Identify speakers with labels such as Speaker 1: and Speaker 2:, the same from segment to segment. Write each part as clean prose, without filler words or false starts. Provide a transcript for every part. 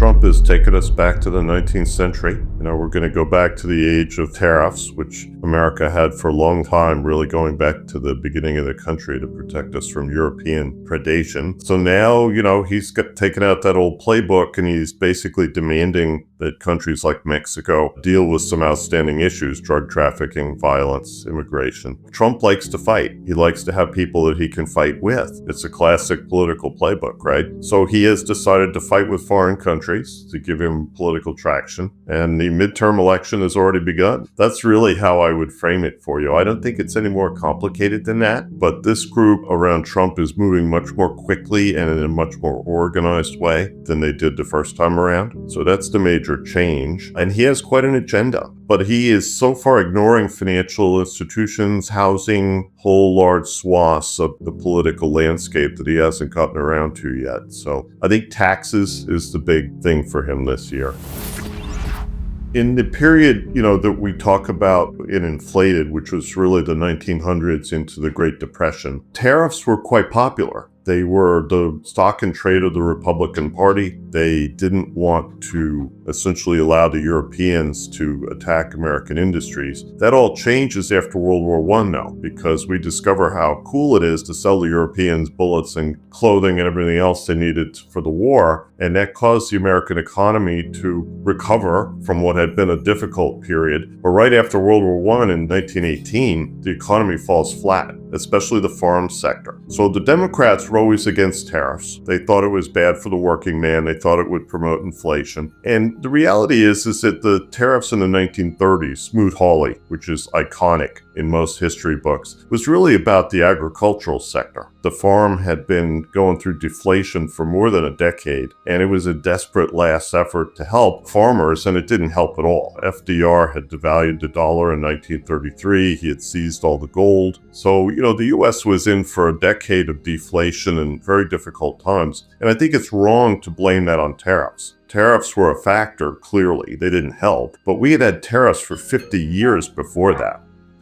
Speaker 1: Trump has taken us back to the 19th century. We're going to go back to the age of tariffs, which America had for a long time, really going back to the beginning of the country to protect us from European predation. So now, he's taken out that old playbook and he's basically demanding that countries like Mexico deal with some outstanding issues: drug trafficking, violence, immigration. Trump likes to fight. He likes to have people that he can fight with. It's a classic political playbook, right? So he has decided to fight with foreign countries to give him political traction, and the midterm election has already begun. That's really how I would frame it for you. I don't think it's any more complicated than that, but this group around Trump is moving much more quickly and in a much more organized way than they did the first time around. So that's the major change, and he has quite an agenda, but he is so far ignoring financial institutions, housing, whole large swaths of the political landscape that he hasn't gotten around to yet. So I think taxes is the big thing for him this year. In the period, that we talk about in inflated, which was really the 1900s into the Great Depression, tariffs were quite popular. They were the stock and trade of the Republican Party. They didn't want to essentially allow the Europeans to attack American industries. That all changes after World War I now, because we discover how cool it is to sell the Europeans bullets and clothing and everything else they needed for the war. And that caused the American economy to recover from what had been a difficult period. But right after World War I in 1918, the economy falls flat, especially the farm sector. So the Democrats were always against tariffs. They thought it was bad for the working man. They thought it would promote inflation. And the reality is that the tariffs in the 1930s, Smoot-Hawley, which is iconic in most history books, was really about the agricultural sector. The farm had been going through deflation for more than a decade, and it was a desperate last effort to help farmers, and it didn't help at all. FDR had devalued the dollar in 1933. He had seized all the gold. So, the U.S. was in for a decade of deflation and very difficult times, and I think it's wrong to blame that on tariffs. Tariffs were a factor, clearly. They didn't help, but we had had tariffs for 50 years before that.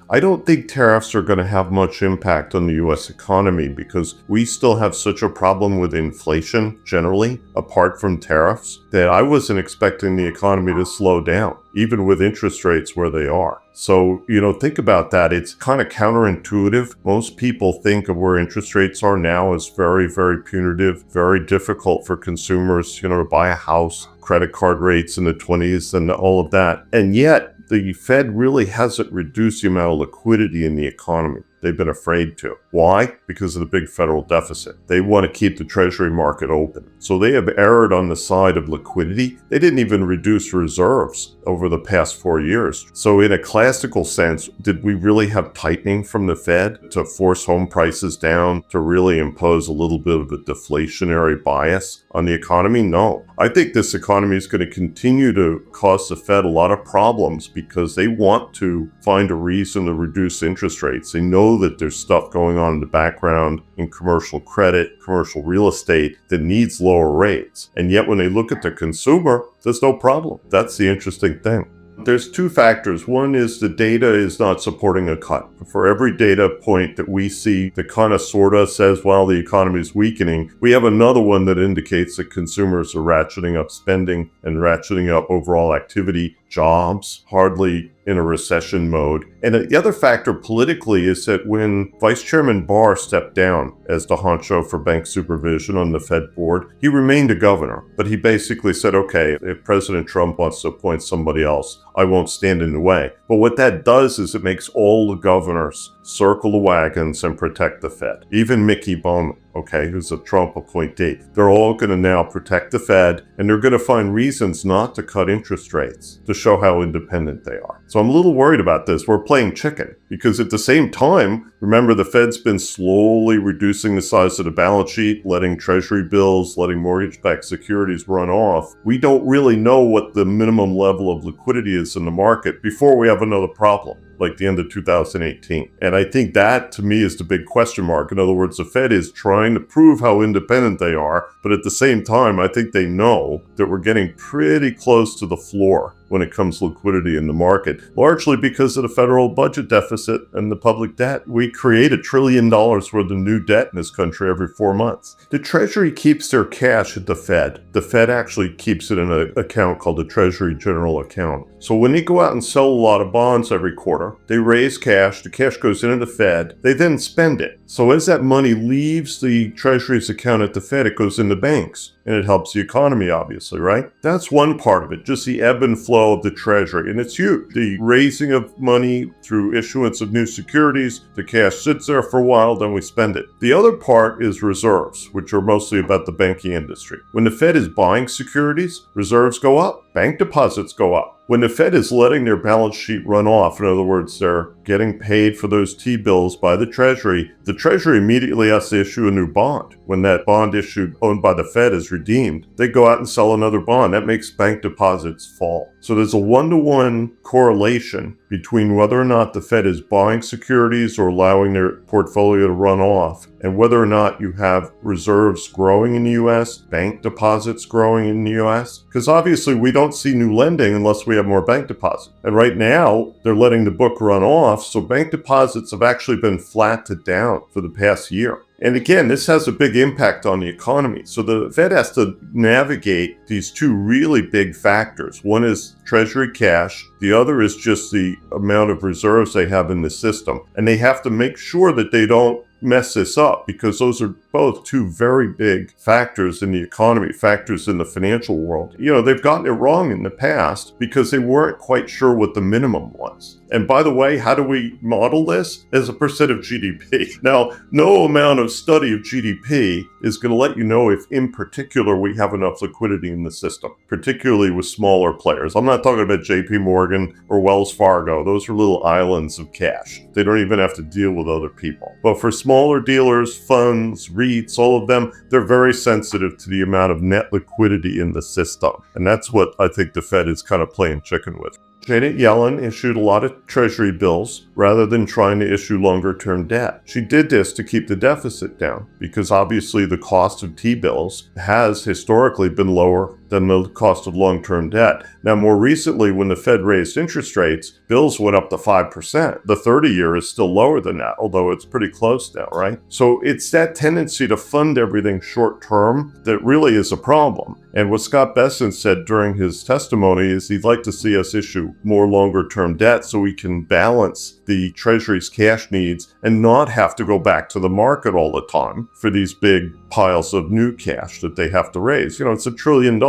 Speaker 1: I don't think tariffs are going to have much impact on the U.S. economy because we still have such a problem with inflation generally, apart from tariffs, that I wasn't expecting the economy to slow down, even with interest rates where they are. So, think about that. It's kind of counterintuitive. Most people think of where interest rates are now as very, very punitive, very difficult for consumers, to buy a house, credit card rates in the 20s and all of that. And yet, the Fed really hasn't reduced the amount of liquidity in the economy. They've been afraid to. Why? Because of the big federal deficit. They want to keep the Treasury market open. So they have erred on the side of liquidity. They didn't even reduce reserves over the past 4 years. So in a classical sense, did we really have tightening from the Fed to force home prices down, to really impose a little bit of a deflationary bias on the economy? No. I think this economy is going to continue to cause the Fed a lot of problems because they want to find a reason to reduce interest rates. They know that there's stuff going on in the background in commercial credit, commercial real estate that needs lower rates. And yet when they look at the consumer, there's no problem. That's the interesting thing. There's two factors. One is the data is not supporting a cut. For every data point that we see that kind of sort of says, well, the economy is weakening, we have another one that indicates that consumers are ratcheting up spending and ratcheting up overall activity, jobs, hardly in a recession mode. And the other factor politically is that when Vice Chairman Barr stepped down as the honcho for bank supervision on the Fed board, he remained a governor, but he basically said, okay, if President Trump wants to appoint somebody else, I won't stand in the way. But what that does is it makes all the governors circle the wagons and protect the Fed. Even Mickey Bowman, who's a Trump appointee. They're all going to now protect the Fed, and they're going to find reasons not to cut interest rates to show how independent they are. So I'm a little worried about this. We're playing chicken because at the same time, remember, the Fed's been slowly reducing the size of the balance sheet, letting treasury bills, letting mortgage-backed securities run off. We don't really know what the minimum level of liquidity is in the market before we have another problem, like the end of 2018. And I think that, to me, is the big question mark. In other words, the Fed is trying to prove how independent they are, but at the same time, I think they know that we're getting pretty close to the floor when it comes to liquidity in the market, largely because of the federal budget deficit and the public debt. We create $1 trillion worth of new debt in this country every 4 months. The Treasury keeps their cash at the Fed. The Fed actually keeps it in an account called the Treasury General Account. So when they go out and sell a lot of bonds every quarter, they raise cash, the cash goes into the Fed, they then spend it. So as that money leaves the Treasury's account at the Fed, it goes into banks. And it helps the economy, obviously, right? That's one part of it, just the ebb and flow of the Treasury. And it's huge. The raising of money through issuance of new securities, the cash sits there for a while, then we spend it. The other part is reserves, which are mostly about the banking industry. When the Fed is buying securities, reserves go up, bank deposits go up. When the Fed is letting their balance sheet run off, in other words, they're getting paid for those T-bills by the Treasury immediately has to issue a new bond. When that bond issued owned by the Fed is redeemed, they go out and sell another bond. That makes bank deposits fall. So there's a one-to-one correlation between whether or not the Fed is buying securities or allowing their portfolio to run off, and whether or not you have reserves growing in the U.S., bank deposits growing in the U.S. Because obviously we don't see new lending unless we have more bank deposits. And right now, they're letting the book run off, so bank deposits have actually been flat to down for the past year. And again, this has a big impact on the economy. So the Fed has to navigate these two really big factors. One is Treasury cash. The other is just the amount of reserves they have in the system. And they have to make sure that they don't mess this up, because those are both two very big factors in the economy, factors in the financial world. They've gotten it wrong in the past because they weren't quite sure what the minimum was. And by the way, how do we model this? As a percent of GDP. Now, no amount of study of GDP is going to let you know if in particular we have enough liquidity in the system, particularly with smaller players. I'm not talking about JP Morgan or Wells Fargo. Those are little islands of cash. They don't even have to deal with other people. But for smaller dealers, funds, REITs, all of them, they're very sensitive to the amount of net liquidity in the system. And that's what I think the Fed is kind of playing chicken with. Janet Yellen issued a lot of Treasury bills rather than trying to issue longer-term debt. She did this to keep the deficit down because obviously the cost of T-bills has historically been lower than the cost of long-term debt. Now, more recently, when the Fed raised interest rates, bills went up to 5%. The 30-year is still lower than that, although it's pretty close now, right? So it's that tendency to fund everything short-term that really is a problem. And what Scott Bessent said during his testimony is he'd like to see us issue more longer-term debt so we can balance the Treasury's cash needs and not have to go back to the market all the time for these big piles of new cash that they have to raise. It's $1 trillion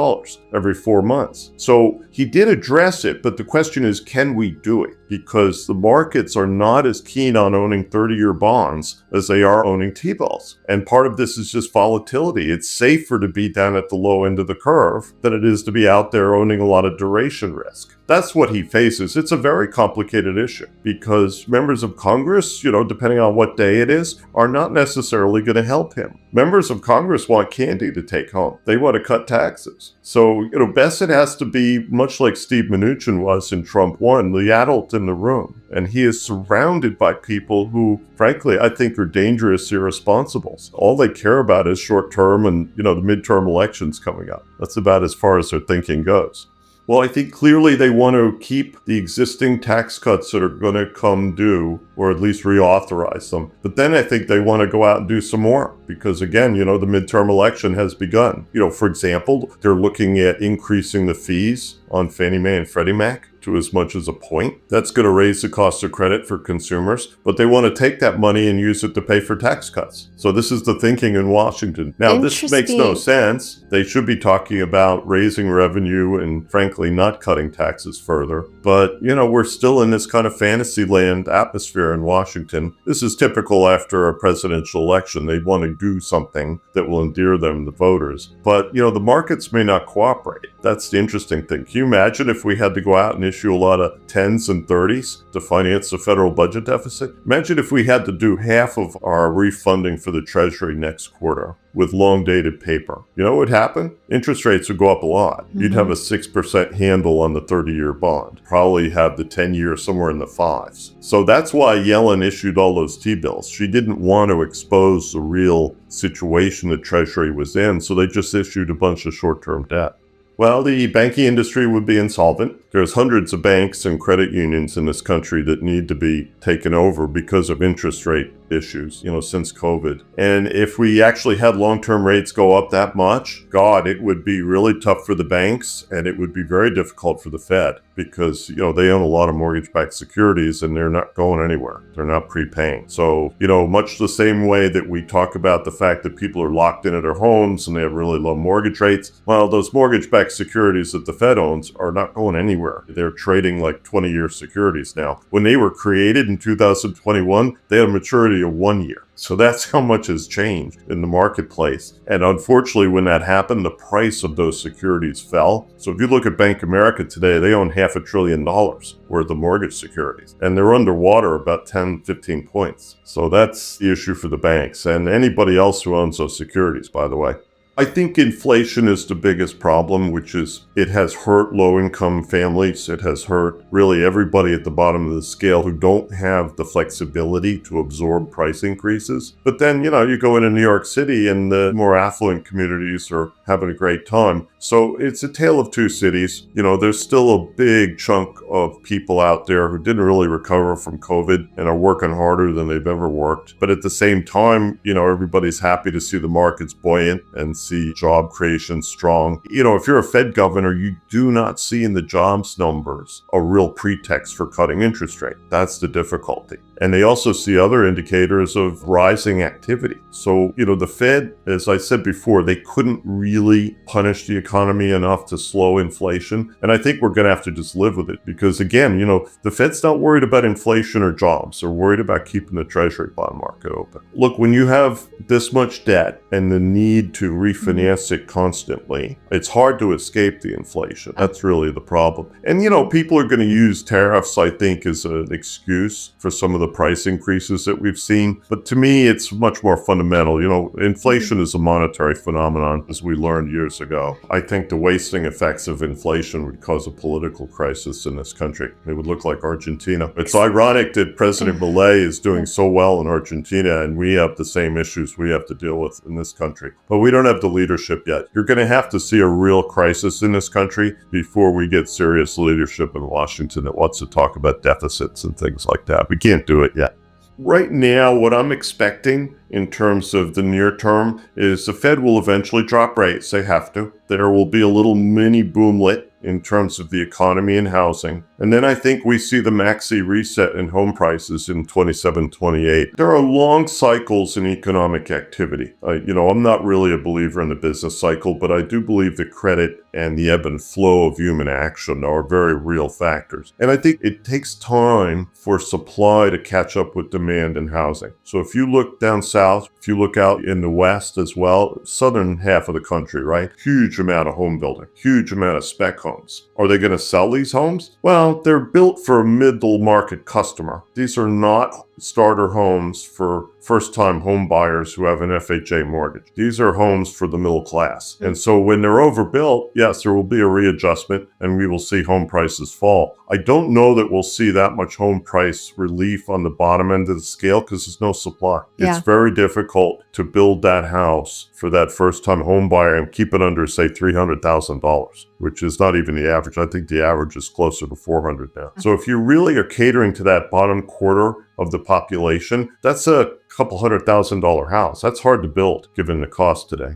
Speaker 1: every 4 months. So he did address it, but the question is, can we do it? Because the markets are not as keen on owning 30-year bonds as they are owning T-bills. And part of this is just volatility. It's safer to be down at the low end of the curve than it is to be out there owning a lot of duration risk. That's what he faces. It's a very complicated issue because members of Congress, depending on what day it is, are not necessarily going to help him. Members of Congress want candy to take home. They want to cut taxes. So, Bessent has to be much like Steve Mnuchin was in Trump 1, the adult in the room. And he is surrounded by people who, frankly, I think are dangerous irresponsibles. All they care about is short term and, the midterm elections coming up. That's about as far as their thinking goes. Well, I think clearly they want to keep the existing tax cuts that are going to come due, or at least reauthorize them. But then I think they want to go out and do some more because, again, the midterm election has begun. For example, they're looking at increasing the fees on Fannie Mae and Freddie Mac to as much as a point. That's going to raise the cost of credit for consumers, but they want to take that money and use it to pay for tax cuts. So this is the thinking in Washington. Now, this makes no sense. They should be talking about raising revenue and, frankly, not cutting taxes further. But, we're still in this kind of fantasy land atmosphere in Washington. This is typical after a presidential election. They want to do something that will endear them to voters. But, the markets may not cooperate. That's the interesting thing. Can you imagine if we had to go out and issue a lot of 10s and 30s to finance the federal budget deficit? Imagine if we had to do half of our refunding for the Treasury next quarter with long-dated paper. You know what would happen? Interest rates would go up a lot. You'd have a 6% handle on the 30-year bond. Probably have the 10-year somewhere in the 5s. So that's why Yellen issued all those T-bills. She didn't want to expose the real situation the Treasury was in, so they just issued a bunch of short-term debt. Well, the banking industry would be insolvent. There's hundreds of banks and credit unions in this country that need to be taken over because of interest rate issues, since COVID. And if we actually had long-term rates go up that much, God, it would be really tough for the banks, and it would be very difficult for the Fed because, they own a lot of mortgage-backed securities and they're not going anywhere. They're not prepaying. So, much the same way that we talk about the fact that people are locked into their homes and they have really low mortgage rates, well, those mortgage-backed securities that the Fed owns are not going anywhere. They're trading like 20-year securities now. When they were created in 2021, they had a maturity of 1 year. So that's how much has changed in the marketplace. And unfortunately, when that happened, the price of those securities fell. So if you look at Bank of America today, they own $500 billion worth of mortgage securities. And they're underwater about 10, 15 points. So that's the issue for the banks and anybody else who owns those securities, by the way. I think inflation is the biggest problem, which is it has hurt low-income families. It has hurt really everybody at the bottom of the scale who don't have the flexibility to absorb price increases. But then, you go into New York City and the more affluent communities are having a great time. So it's a tale of two cities. There's still a big chunk of people out there who didn't really recover from COVID and are working harder than they've ever worked. But at the same time, everybody's happy to see the markets buoyant and see job creation strong. If you're a Fed governor, you do not see in the jobs numbers a real pretext for cutting interest rate. That's the difficulty. And they also see other indicators of rising activity. So, the Fed, as I said before, they couldn't really punish the economy enough to slow inflation. And I think we're going to have to just live with it because, again, the Fed's not worried about inflation or jobs. They're worried about keeping the Treasury bond market open. Look, when you have this much debt and the need to refinance it constantly, it's hard to escape the inflation. That's really the problem. And, people are going to use tariffs, I think, as an excuse for some of the price increases that we've seen. But to me, it's much more fundamental. Inflation is a monetary phenomenon, as we learned years ago. I think the wasting effects of inflation would cause a political crisis in this country. It would look like Argentina. It's ironic that President Milei is doing so well in Argentina, and we have the same issues we have to deal with in this country. But we don't have the leadership yet. You're going to have to see a real crisis in this country before we get serious leadership in Washington that wants to talk about deficits and things like that. We can't do it yet. Right now, what I'm expecting in terms of the near term is the Fed will eventually drop rates. They have to. There will be a little mini boomlet in terms of the economy and housing. And then I think we see the maxi reset in home prices in 27, 28. There are long cycles in economic activity. I'm not really a believer in the business cycle, but I do believe that credit and the ebb and flow of human action are very real factors. And I think it takes time for supply to catch up with demand in housing. So if you look down south, if you look out in the west as well, southern half of the country, right? Huge amount of home building, huge amount of spec homes. Are they going to sell these homes? Well, they're built for a middle market customer. These are not starter homes for first-time home buyers who have an FHA mortgage. These are homes for the middle class. And so when they're overbuilt, yes, there will be a readjustment and we will see home prices fall. I don't know that we'll see that much home price relief on the bottom end of the scale because there's no supply. Yeah. It's very difficult to build that house for that first-time home buyer and keep it under, say, $300,000, which is not even the average. I think the average is closer to $400,000 now. So if you really are catering to that bottom quarter of the population, that's a couple $100,000 house. That's hard to build given the cost today.